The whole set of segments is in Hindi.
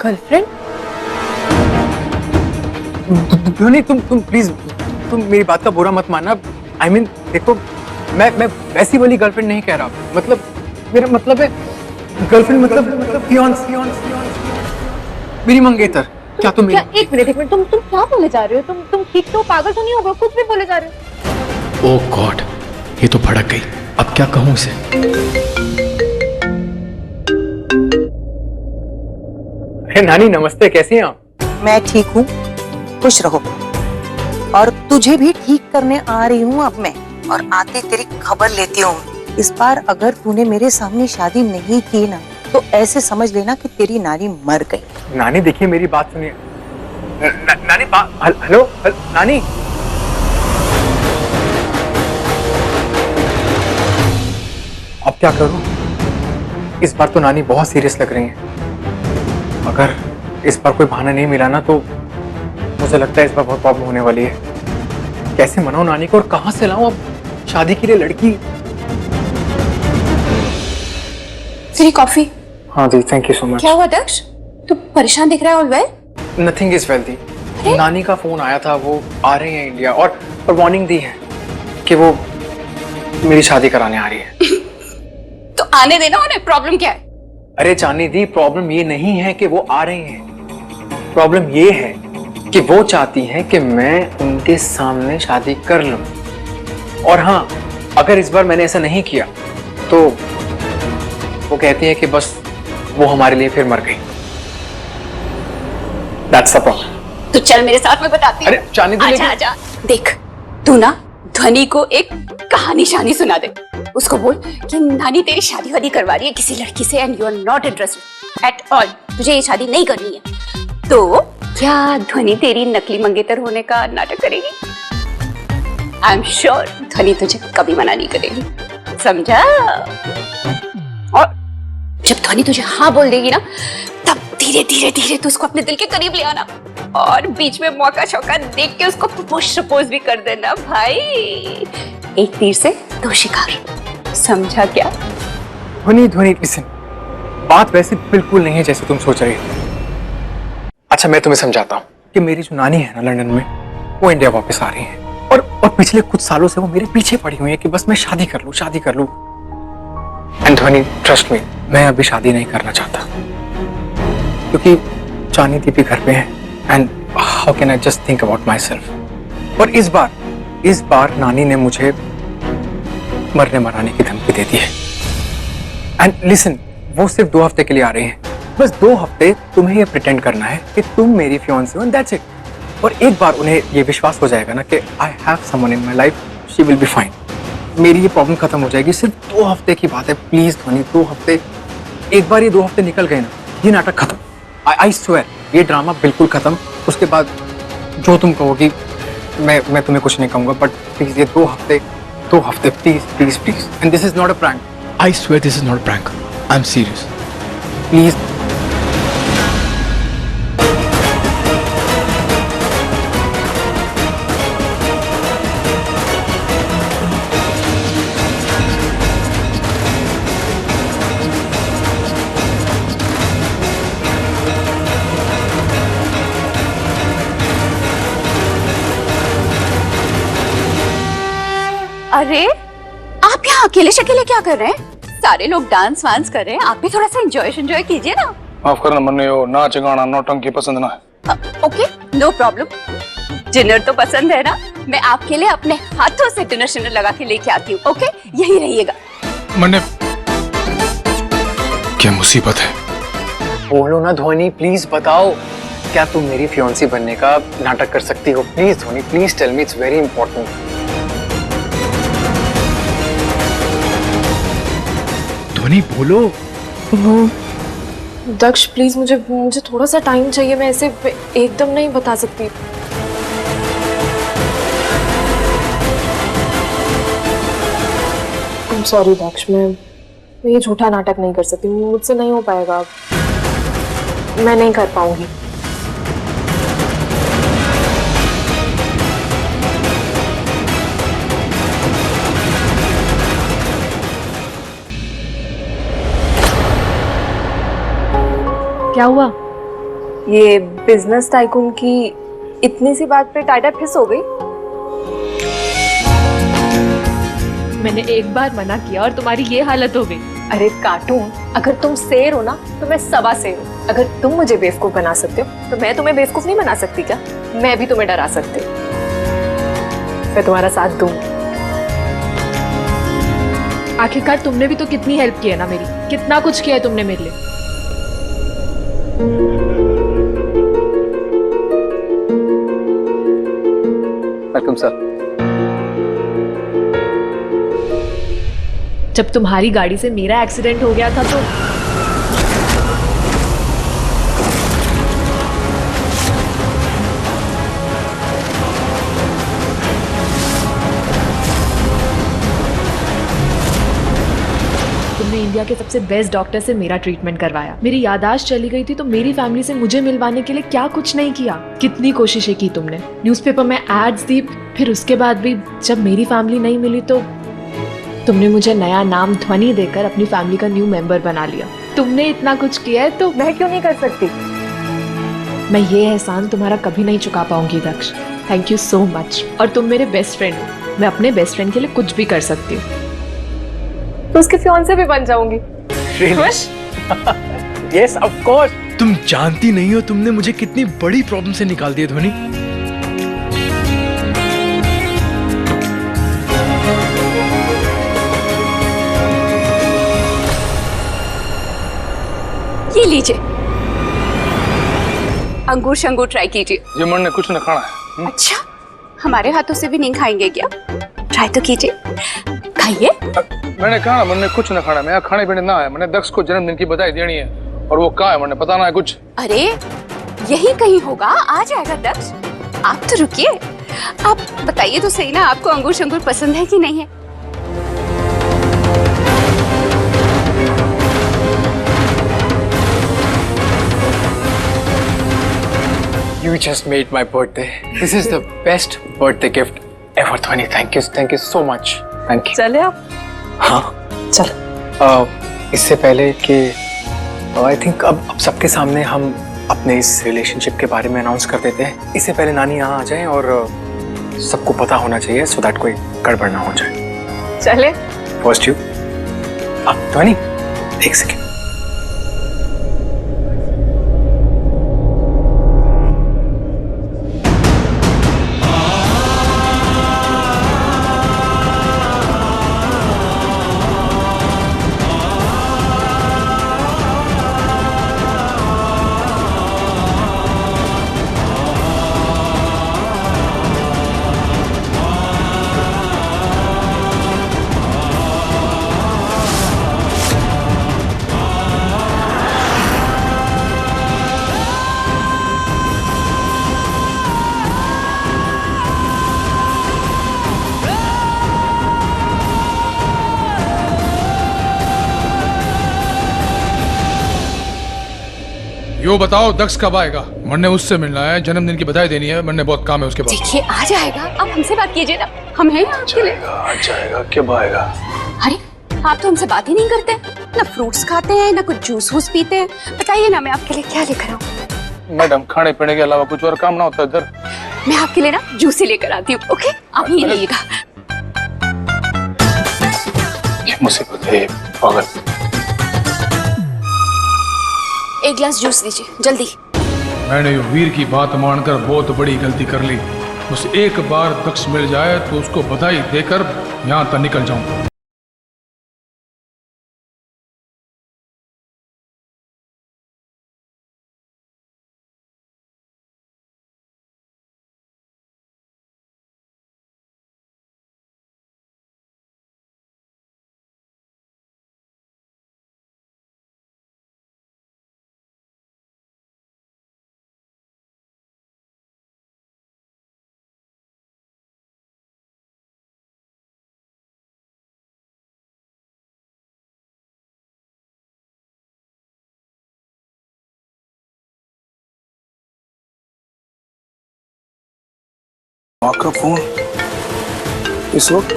गर्लफ्रेंड? नहीं, तुम प्लीज, तुम मेरी बात का बुरा मत मानना। I mean, देखो, मैं वैसी वाली गर्लफ्रेंड नहीं कह रहा। मतलब मेरा मतलब है गर्लफ्रेंड मतलब फियांसी, मेरी मंगेतर। क्या तुम क्या? एक मिनट, तुम क्या बोले जा रहे हो? तुम ठीक तो, पागल तो नहीं हो? कुछ भी बोले जा रहे हो। ओह गॉड, ये तो भड़क गई। अब क्या कहूं इसे? अरे नानी नमस्ते, कैसी हैं आप? मैं ठीक हूँ, खुश रहो। और तुझे भी ठीक करने आ रही हूँ अब मैं, और आके तेरी खबर लेती हूँ। इस बार अगर तूने मेरे सामने शादी नहीं की ना, तो ऐसे समझ लेना कि तेरी नानी मर गई। नानी देखिए, मेरी बात सुनिए। नानी हेलो नानी। अब क्या करूं? इस बार तो नानी बहुत सीरियस लग रही हैं। अगर इस बार कोई बहाना नहीं मिला ना, तो मुझे लगता है इस बार बहुत प्रॉब्लम होने वाली है। कैसे मनाऊं नानी को और कहां से लाऊं अब शादी के लिए लड़की? तेरी कॉफी। हाँ जी, थैंक यू सो मच। क्या हुआ दक्ष? तू परेशान दिख रहा है। All well? Nothing is well दी। नानी का फोन आया था, वो आ रही हैं इंडिया, और वार्निंग दी है कि वो मेरी शादी कराने आ रही है। तो आने देना उन्हें, प्रॉब्लम क्या है? अरे चांदी दी, प्रॉब्लम ये नहीं है कि वो आ रही हैं। प्रॉब्लम ये है कि वो चाहती हैं कि मैं उनके सामने शादी कर लूं। और हाँ, अगर इस बार मैंने ऐसा नहीं किया तो वो कहती है कि बस वो हमारे लिए फिर मर गई। That's the problem. तो चल मेरे साथ, मैं बताती हूँ। अरे चांदी दी, आजा आजा। देख, तू ना ध्वनि को एक कहानी शानी सुना दे। उसको बोल कि नानी तेरी शादी वादी करवा रही है किसी लड़की से, and you are not interested at all. तुझे ये शादी नहीं करनी है। तो क्या ध्वनि तेरी नकली मंगेतर होने का नाटक करेगी? आई एम श्योर ध्वनि तुझे कभी मना नहीं करेगी, समझा? और जब ध्वनि तुझे हाँ बोल देगी ना, तब धीरे धीरे धीरे तू उसको अपने दिल के करीब ले आना, और बीच में मौका शौका देख के उसको प्रपोज भी कर देना भाई। एक तीर से दो शिकार, समझा क्या? ध्वनि लिसन, बात वैसे बिल्कुल नहीं है जैसे तुम सोच रही हो। अच्छा, मैं तुम्हें समझाता हूँ कि मेरी जो नानी है ना लंदन में, वो इंडिया वापस आ रही है, और पिछले कुछ सालों से वो मेरे पीछे पड़ी हुई है कि बस मैं शादी कर लूं। एंड ध्वनि, ट्रस्ट मी, मैं अभी शादी नहीं करना चाहता, क्योंकि चांदी दी भी घर पे है, and how can I just think about my self. और इस बार नानी ने मुझे मरने मराने की धमकी दे दी है। एंड लिसन, वो सिर्फ 2 हफ्ते के लिए आ रही हैं। बस 2 हफ्ते तुम्हें ये प्रिटेंड करना है कि तुम मेरी फियांसी हो, एंड दैट्स इट। और एक बार उन्हें ये विश्वास हो जाएगा ना कि I have someone in my life, she will be fine. मेरी ये प्रॉब्लम खत्म हो जाएगी। सिर्फ 2 हफ्ते की बात है, प्लीज ध्वनि, 2 हफ्ते। एक बार ये 2 हफ्ते निकल गए ना, ये नाटक खत्म। आई स्वेयर, ये ड्रामा बिल्कुल खत्म। उसके बाद जो तुम कहोगी मैं तुम्हें कुछ नहीं कहूंगा, बट प्लीज ये 2 हफ्ते please. And this is not a prank. I swear this is not a prank. I'm serious. Please. अरे आप यहाँ अकेले शकेले क्या कर रहे हैं? सारे लोग डांस वांस कर रहे हैं, आप भी थोड़ा सा एंजॉय कीजिए ना। माफ करना मन्ने, हो नाच गाना नौटंकी पसंद ना है। Okay, no problem. डिनर तो पसंद है ना? मैं आपके लिए अपने हाथों से डिनर लगा के लेके आती हूँ। ओके, यही रहिएगा। मन्ने, क्या मुसीबत है? बोलो ना ध्वनि, प्लीज बताओ, क्या तुम मेरी फियांसी बनने का नाटक कर सकती हो? Please Dhwani, please tell me, it's very important. Dhwani बोलो। दक्ष प्लीज, मुझे थोड़ा सा टाइम चाहिए, मैं ऐसे एकदम नहीं बता सकती। सॉरी दक्ष, मैं ये झूठा नाटक नहीं कर सकती, मुझसे नहीं हो पाएगा, मैं नहीं कर पाऊंगी। क्या हुआ? ये बिजनेस टाइकून की इतनी सी बात पे टाटा फिस हो गई? मैंने एक बार मना किया और तुम्हारी ये हालत हो गई। अरे कार्टून, अगर तुम शेर हो ना तो मैं सवा शेर हूँ। अगर तुम मुझे बेवकूफ बना सकते हो तो मैं तुम्हें बेवकूफ नहीं बना सकती क्या? मैं भी तुम्हें डरा सकती हूँ। मैं तुम्हारा साथ दूँ। आखिरकार तुमने भी तो कितनी हेल्प की है ना मेरी, कितना कुछ किया है तुमने मेरे लिए। Welcome sir. जब तुम्हारी गाड़ी से मेरा एक्सीडेंट हो गया था तो तुमने इंडिया के सबसे बेस्ट डॉक्टर से मेरा ट्रीटमेंट करवाया। मेरी याददाश्त चली गई थी तो मेरी फैमिली से मुझे मिलवाने के लिए क्या कुछ नहीं किया। कितनी कोशिशें की तुमने, न्यूज़पेपर में एड्स दी, फिर उसके बाद भी जब मेरी फैमिली नहीं मिली तो तुमने मुझे नया नाम ध्वनि देकर अपनी फैमिली का न्यू मेंबर बना लिया। तुमने इतना कुछ किया है तो मैं क्यों नहीं कर सकती? मैं ये एहसान तुम्हारा कभी नहीं चुका पाऊंगी Daksh. Thank you so much. और तुम मेरे बेस्ट फ्रेंड हो, मैं अपने बेस्ट फ्रेंड के लिए कुछ भी कर सकती हूँ। तो उसके फियांसे भी बन जाऊंगी। खुश? Yes of course. तुम जानती नहीं हो तुमने मुझे कितनी बड़ी प्रॉब्लम से निकाल दिया ध्वनि। ये लीजिए, अंगूर शंगूर ट्राई कीजिए। ये मन ने कुछ न खाना है। अच्छा, हमारे हाथों से भी नहीं खाएंगे क्या? ट्राई तो कीजिए, खाइए। मैंने कहा ना मन ने कुछ न खाना, मैं यहाँ खाने पीने ना आया। मैंने दक्ष को जन्मदिन की बधाई देनी है और वो कहाँ है मैंने पता ना है कुछ। अरे यही कहीं होगा, आ जाएगा दक्ष। आप तो रुकिए, आप बताइए तो सही ना, आपको अंगूर शंगूर पसंद है कि नहीं है? You just made my birthday. This is the best birthday gift ever, Dhwani. Thank you so much. Thank you. चले आप? हाँ, चलो। इससे पहले कि आई थिंक अब सबके सामने हम अपने इस रिलेशनशिप के बारे में अनाउंस कर देते हैं। इससे पहले नानी यहाँ आ जाए और सबको पता होना चाहिए सो दैट कोई गड़बड़ ना हो जाए। चले? First you. ध्वनि, एक सेकेंड। यो बताओ दक्ष कब आएगा? मन ने उससे मिलना है, जन्मदिन की बधाई देनी है। मन ने बहुत काम है उसके पास। देखिए आ जाएगा, आप हमसे बात कीजिए ना, हम हैं यहाँ आपके लिए। आ जाएगा, कब आएगा? अरे आप तो हमसे बात ही नहीं करते, ना फ्रूट्स खाते हैं ना कुछ जूस वूस पीते हैं। बताइए ना, मैं आपके लिए क्या लेकर आऊँ? मैडम खाने पीने के अलावा कुछ और काम ना होता इधर? मैं आपके लिए ना जूस ही लेकर आती हूँ। ओके, आप ही रहिएगा। ये मुसीबत है पागल। एक गिलास जूस दीजिए जल्दी। मैंने यो वीर की बात मानकर बहुत बड़ी गलती कर ली। उस एक बार दक्ष मिल जाए तो उसको बधाई देकर यहाँ तक निकल जाऊं। माँ का फोन इस वक्त।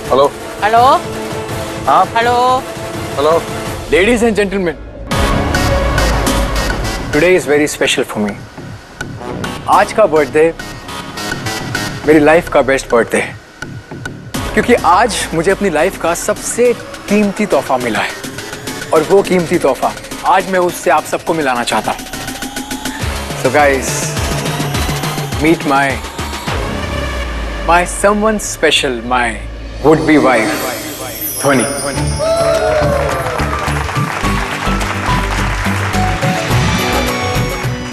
Hello hello. हाँ hello. Hello. Ladies and gentleman, today is very special for me. आज का बर्थडे मेरी लाइफ का बेस्ट बर्थडे है, क्योंकि आज मुझे अपनी लाइफ का सबसे कीमती तोहफा मिला है, और वो कीमती तोहफा आज मैं उससे आप सबको मिलाना चाहता हूं। So guys, meet my someone special, my would-be wife, ध्वनि।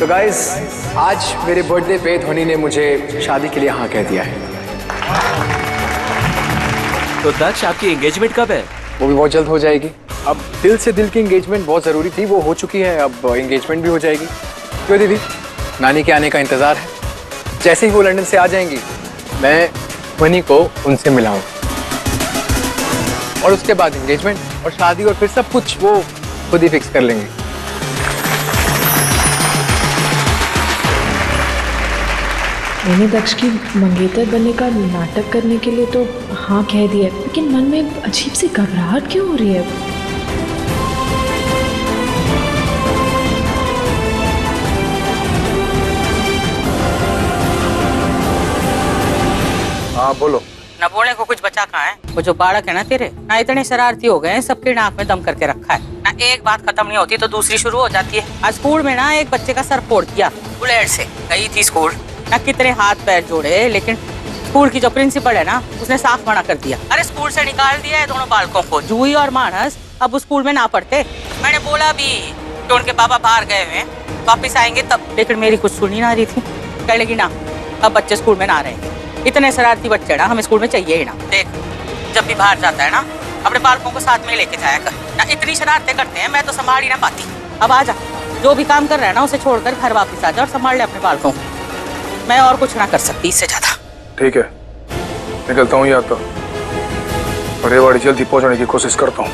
तो गाइस, आज मेरे बर्थडे पे ध्वनि ने मुझे शादी के लिए हाँ कह दिया है। तो दक्ष, आपकी एंगेजमेंट कब है? वो भी बहुत जल्द हो जाएगी। अब दिल से दिल की एंगेजमेंट बहुत जरूरी थी, वो हो चुकी है, अब एंगेजमेंट भी हो जाएगी। क्यों दीदी, नानी के आने का इंतजार है। जैसे ही वो लंदन से आ जाएंगी, मैं ध्वनि को उनसे मिलाऊं, और उसके बाद एंगेजमेंट और शादी और फिर सब कुछ वो खुद ही फिक्स कर लेंगे। मैंने दक्ष की मंगेतर बनने का नाटक करने के लिए तो हाँ कह दिया, लेकिन मन में अजीब सी घबराहट क्यों हो रही है? हाँ बोलो। न बोलने को कुछ बचा कहाँ है? वो जो बालक है ना तेरे, ना इतने शरारती हो गए हैं, सबके नाक में दम करके रखा है ना। एक बात खत्म नहीं होती तो दूसरी शुरू हो जाती है। आज स्कूल में ना एक बच्चे का सर फोड़ दिया, बुलेट से। गई थी स्कूल ना, कितने हाथ पैर जोड़े, लेकिन स्कूल की जो प्रिंसिपल है ना, उसने साफ मना कर दिया। अरे स्कूल से निकाल दिया है दोनों बालकों को। जूही और मानस अब उस स्कूल में ना पढ़ते। मैंने बोला भी कि उनके पापा बाहर गए हुए, वापिस आएंगे तब, लेकिन मेरी कुछ सुनी ना रही थी। कह लगी ना, अब बच्चे स्कूल में ना रहेंगे। इतने शरारती बच्चे ना हमें स्कूल में चाहिए ही ना। देख, जब भी बाहर जाता है ना, अपने बालकों को साथ में लेके जाया कर ना। इतनी शरारतें करते हैं, मैं तो संभाल ही ना पाती। अब आ जा, जो भी काम कर रहा है ना, उसे छोड़कर घर वापस आ जा और संभाल ले अपने बालकों को। मैं और कुछ ना कर सकती इससे ज्यादा। ठीक है, निकलता हूँ या तो, और रेवाड़ी जल्दी पहुंचने की कोशिश करता हूँ।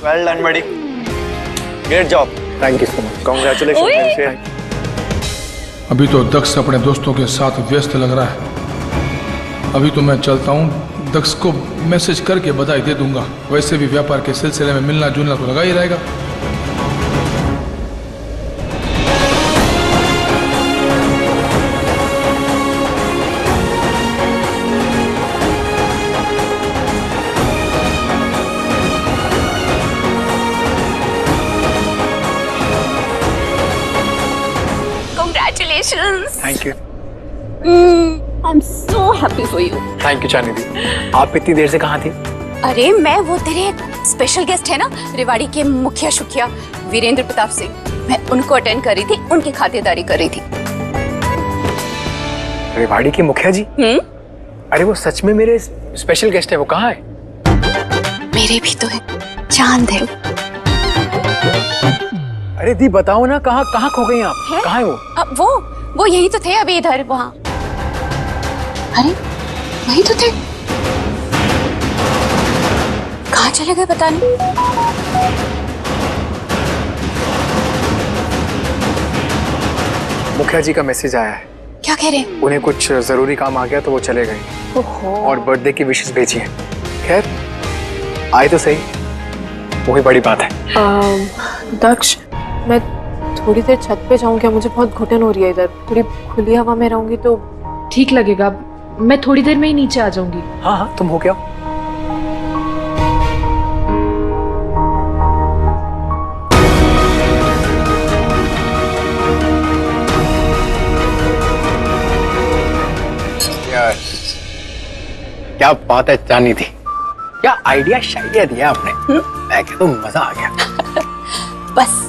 Well done, buddy. Great job. Thank you so much. Congratulations. अभी तो दक्ष अपने दोस्तों के साथ व्यस्त लग रहा है। अभी तो मैं चलता हूँ, दक्ष को मैसेज करके बधाई दे दूंगा। वैसे भी व्यापार के सिलसिले में मिलना जुलना तो लगा ही रहेगा। Congratulations. Thank you. I'm so happy for you. Thank you चांदी दी। आप इतनी देर से कहाँ थी? अरे मैं वो तेरे स्पेशल गेस्ट है ना, रेवाड़ी के मुखिया शुखिया वीरेंद्र प्रताप सिंह, मैं उनको अटेंड कर रही थी, उनकी खातिरदारी कर रही थी। रेवाड़ी के मुखिया जी? अरे वो सच में मेरे स्पेशल गेस्ट है, वो कहाँ है? मेरे भी तो है, चांद है। अरे दी बताओ ना, कहाँ कहाँ खो गई आप? कहाँ है वो? अब वो यही तो थे, अभी इधर वहाँ। अरे वही तो थे, कहाँ चले गए पता नहीं। मुखिया जी का मैसेज आया है। क्या कह रहे हैं? उन्हें कुछ जरूरी काम आ गया तो वो चले गए, और बर्थडे की विशेष भेजी है। खैर आए तो सही, वही बड़ी बात है। दक्ष, मैं थोड़ी देर छत पे जाऊँ क्या? मुझे बहुत घुटन हो रही है इधर। थोड़ी खुली हवा में रहूंगी तो ठीक लगेगा। मैं थोड़ी देर में ही नीचे आ जाऊंगी। हाँ हाँ, तुम हो क्या? क्या बात है जानी थी, क्या आइडिया शाइडिया दिया आपने। मैं कहता हूँ मजा आ गया। बस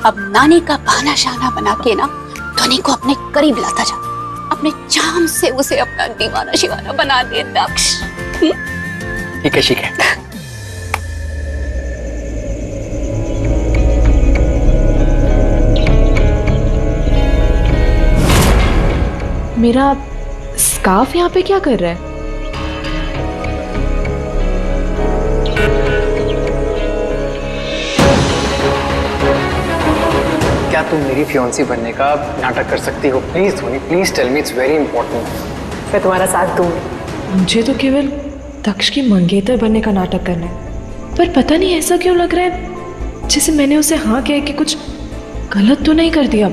अब नानी का बहाना शाना बना के ना ध्वनि को अपने करीब लाता जा, अपने चाम से उसे अपना दीवाना शिवाना बना दे दक्ष। ठीक है, ठीक है। मेरा स्कार्फ यहाँ पे क्या कर रहा है? क्या तुम मेरी फियांसी बनने का नाटक कर सकती हो? Please Dhoni, please tell me, it's very important. मैं तुम्हारा साथ दूंगी। मुझे तो केवल दक्ष की मंगेतर बनने का नाटक करना है, पर पता नहीं ऐसा क्यों लग रहा है जैसे मैंने उसे हाँ कह के कुछ गलत तो नहीं कर दिया।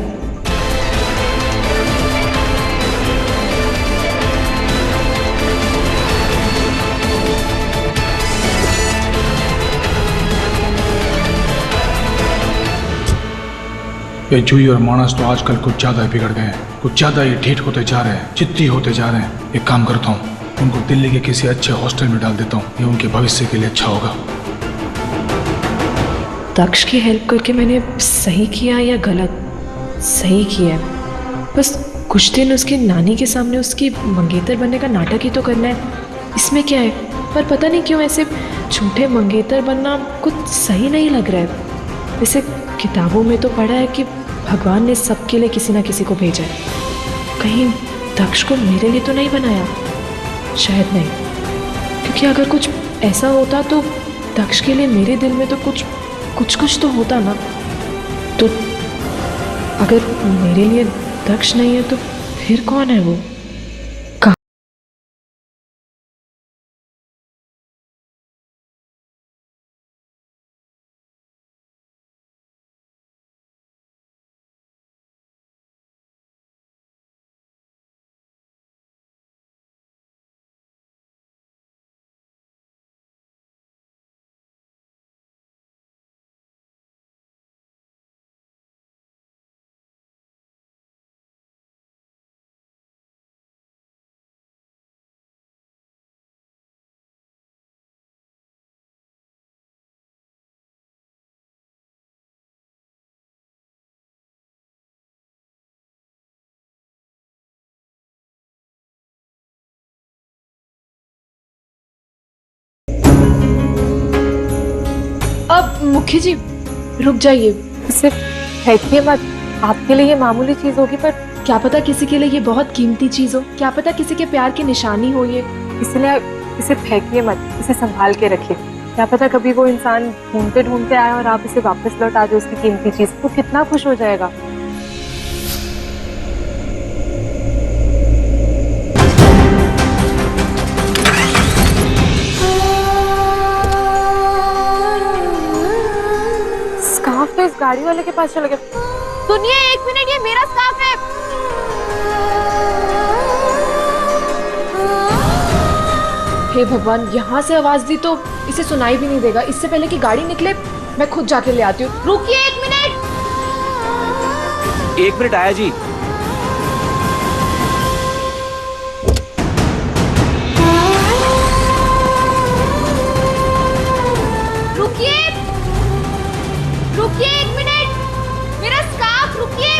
ये जूही और मानस तो आजकल कुछ ज्यादा ही बिगड़ गए हैं, कुछ ज्यादा ही ढीठ होते जा रहे हैं, जिद्दी होते जा रहे हैं। एक काम करता हूँ, उनको दिल्ली के किसी अच्छे हॉस्टल में डाल देता हूँ, ये उनके भविष्य के लिए अच्छा होगा। दक्ष की हेल्प करके मैंने सही किया या गलत? सही किया है। बस कुछ दिन उसकी नानी के सामने उसकी मंगेतर बनने का नाटक ही तो करना है, इसमें क्या है? पर पता नहीं क्यों ऐसे झूठे मंगेतर बनना कुछ सही नहीं लग रहा है। वैसे किताबों में तो पढ़ा है कि भगवान ने सबके लिए किसी ना किसी को भेजा है, कहीं दक्ष को मेरे लिए तो नहीं बनाया? शायद नहीं, क्योंकि अगर कुछ ऐसा होता तो दक्ष के लिए मेरे दिल में तो कुछ तो होता ना। तो अगर मेरे लिए दक्ष नहीं है तो फिर कौन है वो? अब मुखी जी रुक जाइए, सिर्फ फेंकिए मत। आपके लिए ये मामूली चीज होगी, पर क्या पता किसी के लिए ये बहुत कीमती चीज हो, क्या पता किसी के प्यार की निशानी हो ये। इसलिए इसे फेंकिए मत, इसे संभाल के रखिए। क्या पता कभी वो इंसान ढूंढते ढूंढते आए और आप इसे वापस लौटा दो, उसकी कीमती चीज। वो कितना खुश हो जाएगा। स्कार्फ तो इस गाड़ी वाले के पास चला गया। सुनिए, एक मिनट, ये मेरा स्कार्फ है। हे भगवान, यहाँ से आवाज दी तो इसे सुनाई भी नहीं देगा। इससे पहले कि गाड़ी निकले मैं खुद जाके ले आती हूँ। रुकिए एक मिनट। 1 मिनट आया जी। रुकिए एक मिनट, मेरा स्कार्फ, रुकिए।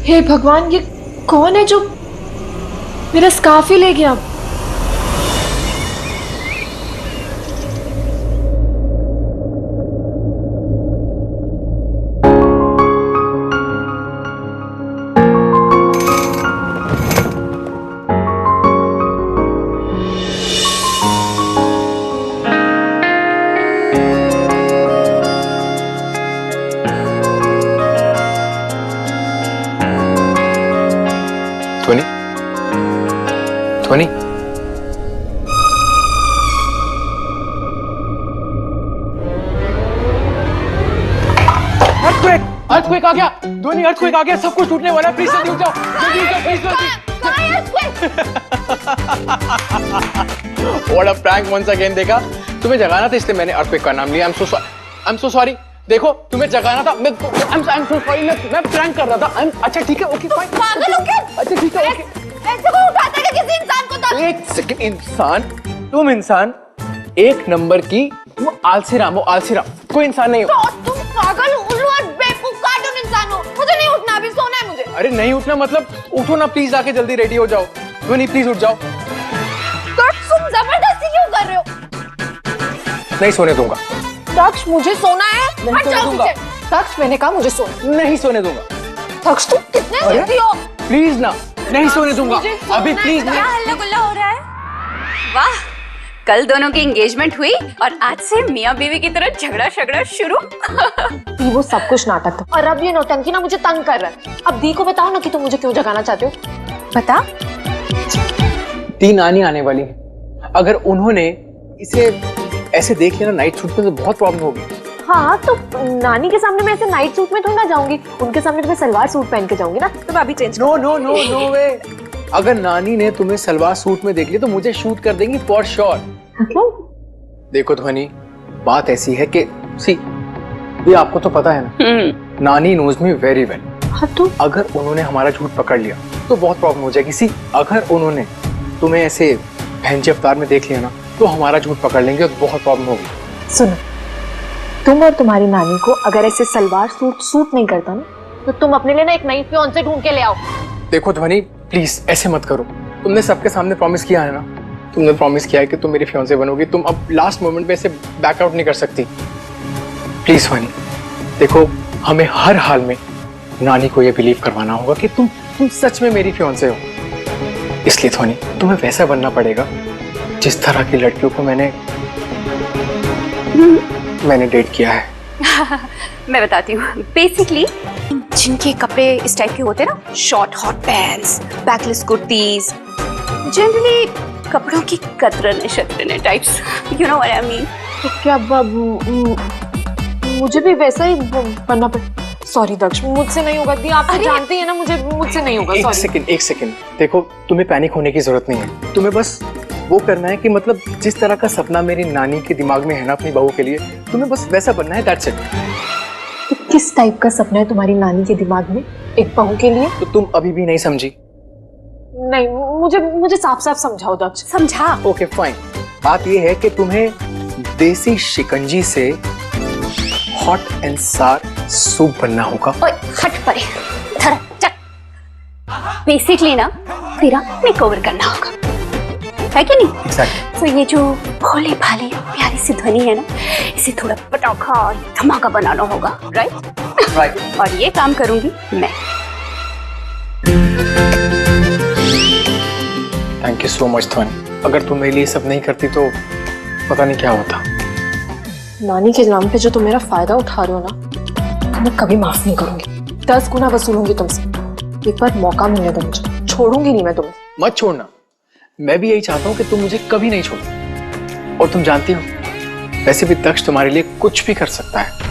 हे भगवान, ये कौन है जो मेरा स्कार्फ ही ले गया? ध्वनि, ध्वनि, अर्थक्वेक आ गया ध्वनि, अर्थक्वेक आ गया, सब कुछ टूटने वाला है। प्लीज जल्दी उठ जाओ, जल्दी उठ जाओ, प्लीज जल्दी। What a prank once again. देखा, तुम्हें जगाना था इसलिए मैंने अर्थक्वेक का नाम लिया। I am so sorry. देखो, तुम्हें जगाना था। मैं आई एम सो सॉरी। मैं प्रैंक कर रहा था। अच्छा ठीक है, ओके फाइन। पागल हो क्या? अच्छा ठीक है, ओके। ऐसे को उठाते हैं किसी इंसान को तो? एक सेकंड, इंसान? तुम इंसान? एक नंबर की वो आलसी राम, वो आलसी राम, कोई इंसान नहीं हो। तो तुम पागल, उल्लू और अरे नहीं उठना मतलब उठो ना प्लीज, आके जल्दी रेडी हो जाओ। ध्वनि प्लीज उठ जाओ। तुम जबरदस्ती क्यों कर रहे हो? नहीं सोने दूंगा। दक्ष मुझे सोना है। नहीं हट सोने जाओ दूंगा। पीछे। दक्ष मैंने कहा मुझे सोना। नहीं सोने दूंगा। दक्ष तुम कितने अरे? जिद्दी हो? प्लीज ना, नहीं सोने दूंगा मुझे सोना अभी, है। प्लीज क्या नहीं। हल्ला गुल्ला हो रहा है? वाह, कल दोनों की एंगेजमेंट हुई और आज से मियाँ बीवी की तरह झगड़ा शुरू। दी वो सब कुछ नाटक था और अब ये नौटंकी ना मुझे तंग कर रहा है। अब दी को बताओ ना कि तुम मुझे क्यों जगाना चाहते हो। बता। 3 नानी आने वाली है, अगर उन्होंने इसे ऐसे देख लिया ना नाइट सूट में तो बहुत प्रॉब्लम होगी। हाँ तो नानी के सामने मैं ऐसे नाइट सूट में थोड़ा ना जाऊंगी, उनके सामने तो मैं सलवार सूट पहन के जाऊंगी ना। तो अभी change no no no no way, अगर नानी ने तुम्हें सलवार सूट में देख लिया तो मुझे शूट कर देंगी फॉर श्योर। देखो ध्वनि, बात ऐसी है कि सी, ये आपको तो पता है ना, नानी नोज मी वेरी वेल। हाँ तो अगर उन्होंने हमारा झूठ पकड़ लिया तो बहुत प्रॉब्लम हो जाएगी। सी, अगर उन्होंने तुम्हें ऐसे भैंजी अवतार में देख लिया ना तो हमारा झूठ पकड़ लेंगे और बहुत प्रॉब्लम होगी। सुनो, तुम और तुम्हारी नानी को अगर ऐसे सलवार सूट नहीं करता ना तो तुम अपने लिए ना एक नई फियांसे ढूंढ के ले आओ। देखो ध्वनि प्लीज ऐसे मत करो, तुमने सबके सामने प्रॉमिस किया है ना, तुमने प्रॉमिस किया है कि तुम मेरी फियांसे बनोगी, तुम अब लास्ट मोमेंट पे ऐसे बैकआउट नहीं कर सकती। प्लीज ध्वनि देखो, हमें हर हाल में नानी को ये बिलीव करवाना होगा कि तुम सच में मेरी फियांसे हो। इसलिए ध्वनि तुम्हें वैसा बनना पड़ेगा जिस तरह की लड़कियों को मैंने डेट किया है। मैं बताती हूँ। बेसिकली जिनके कपड़े इस टाइप के होते हैं ना, short hot pants, backless kurtis, generally कपड़ों की कतरने शतरने types, you know what I mean. तो क्या मुझे भी वैसा ही बनना पड़े? सॉरी दक्ष, मुझसे नहीं होगा दी, आप तो जानते हैं ना मुझसे नहीं होगा। एक सेकंड देखो, तुम्हें पैनिक होने की जरूरत नहीं है, तुम्हें बस वो करना है कि मतलब जिस तरह का सपना मेरी नानी के दिमाग में है ना अपनी बहू के लिए, तुम्हें बस वैसा बनना है, दैट्स इट। तो किस टाइप का सपना है तुम्हारी नानी के दिमाग में एक बहू के लिए? तो तुम अभी भी नहीं समझी? नहीं, मुझे साफ साफ समझाओ दक्ष। समझा। ओके फाइन, बात ये है कि तुम्हें देसी शिकंजी से हॉट एंड सार सूप बनना होगा। ओए हट परे, इधर चल। बेसिकली ना तेरा मेकओवर करना होगा, है कि नहीं? Exactly. तो ये जो भोले भाले प्यारी सी ध्वनि है ना, इसे थोड़ा पटाखा और धमाका बनाना होगा, राइट? राइट। और ये काम करूंगी मैं। थैंक यू सो मच ध्वनि, अगर तुम मेरे लिए सब नहीं करती तो पता नहीं क्या होता। नानी के नाम पे जो तुम मेरा फायदा उठा रहे हो ना, तो मैं कभी माफ नहीं करूंगी। 10 गुना वसूलूंगी तुमसे। एक बार मौका मिलने दो मुझे, छोड़ूंगी नहीं मैं तुम्हें। मत छोड़ना, मैं भी यही चाहता हूँ कि तुम मुझे कभी नहीं छोड़ो। और तुम जानती हो, वैसे भी दक्ष तुम्हारे लिए कुछ भी कर सकता है।